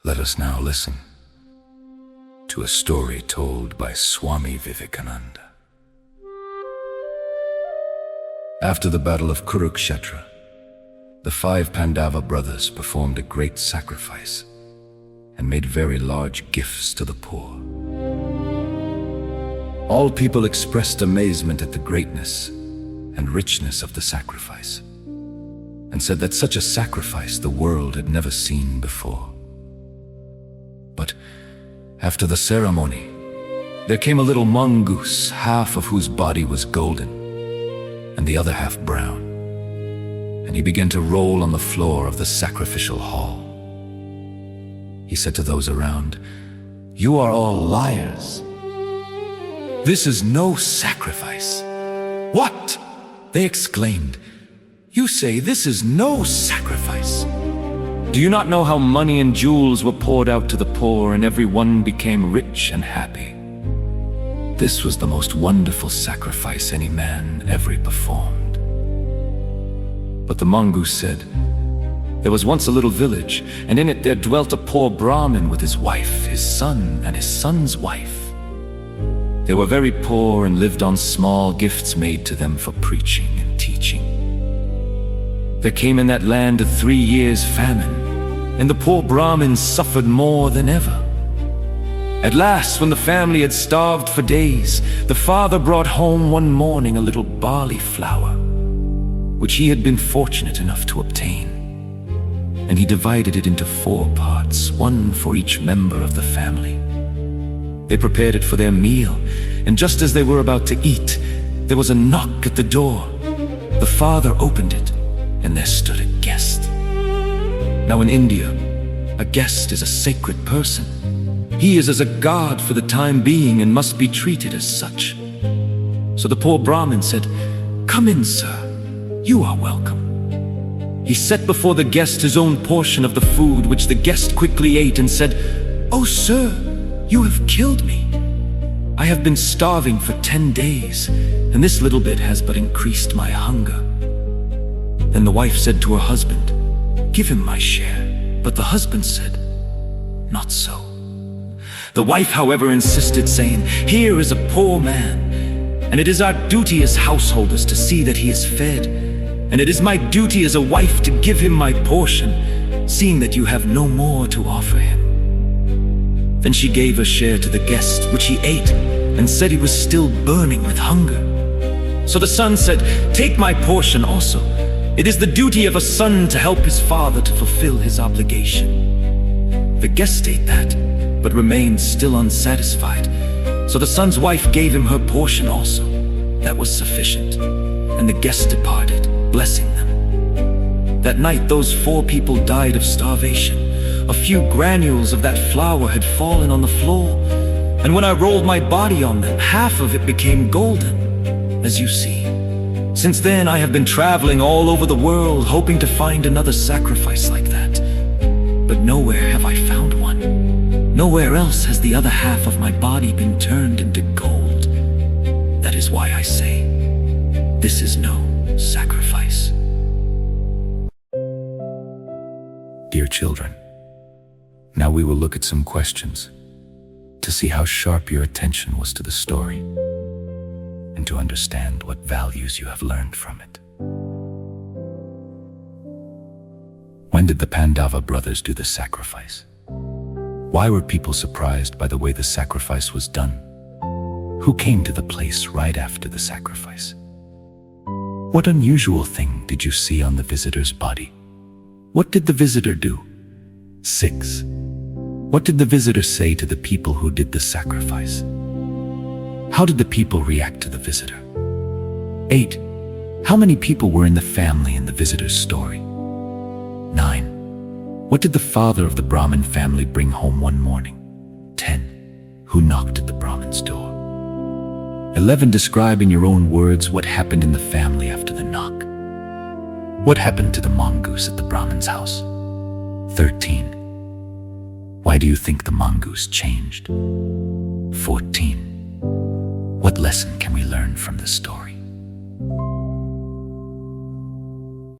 Let us now listen to a story told by Swami Vivekananda. After the battle of Kurukshetra, the 5 Pandava brothers performed a great sacrifice and made very large gifts to the poor. All people expressed amazement at the greatness and richness of the sacrifice, and said that such a sacrifice the world had never seen before. But after the ceremony, there came a little mongoose, half of whose body was golden and the other half brown, and he began to roll on the floor of the sacrificial hall. He said to those around, "You are all liars. This is no sacrifice." "What?" they exclaimed. "You say this is no sacrifice? Do you not know how money and jewels were poured out to the poor and everyone became rich and happy? This was the most wonderful sacrifice any man ever performed." But the mongoose said, "There was once a little village, and in it there dwelt a poor Brahmin with his wife, his son, and his son's wife. They were very poor and lived on small gifts made to them for preaching and teaching. There came in that land a 3 years' famine, and the poor Brahmin suffered more than ever. At last, when the family had starved for days, the father brought home one morning a little barley flour, which he had been fortunate enough to obtain, and he divided it into 4 parts, one for each member of the family. They prepared it for their meal, and just as they were about to eat, there was a knock at the door. The father opened it, and there stood a guest. Now in India, a guest is a sacred person. He is as a god for the time being and must be treated as such. So the poor Brahmin said, "Come in, sir. You are welcome." He set before the guest his own portion of the food, which the guest quickly ate and said, "Oh, sir, you have killed me. I have been starving for 10 days, and this little bit has but increased my hunger." Then the wife said to her husband, "Give him my share." But the husband said, "Not so." The wife, however, insisted, saying, "Here is a poor man, and it is our duty as householders to see that he is fed, and it is my duty as a wife to give him my portion, seeing that you have no more to offer him." Then she gave a share to the guest, which he ate, and said he was still burning with hunger. So the son said, "Take my portion also. It is the duty of a son to help his father to fulfill his obligation." The guest ate that, but remained still unsatisfied. So the son's wife gave him her portion also. That was sufficient, and the guest departed, blessing them. That night those 4 people died of starvation. A few granules of that flour had fallen on the floor, and when I rolled my body on them, half of it became golden, as you see. Since then I have been traveling all over the world, hoping to find another sacrifice like that. But nowhere have I found one. Nowhere else has the other half of my body been turned into gold. That is why I say, this is no sacrifice. Dear children, now we will look at some questions to see how sharp your attention was to the story and to understand what values you have learned from it. When did the Pandava brothers do the sacrifice? Why were people surprised by the way the sacrifice was done? Who came to the place right after the sacrifice? What unusual thing did you see on the visitor's body? What did the visitor do? 6. What did the visitor say to the people who did the sacrifice? How did the people react to the visitor? 8. How many people were in the family in the visitor's story? 9. What did the father of the Brahmin family bring home one morning? 10. Who knocked at the Brahmin's door? 11. Describe in your own words what happened in the family after the knock. What happened to the mongoose at the Brahmin's house? 13. Why do you think the mongoose changed? 14. What lesson can we learn from this story?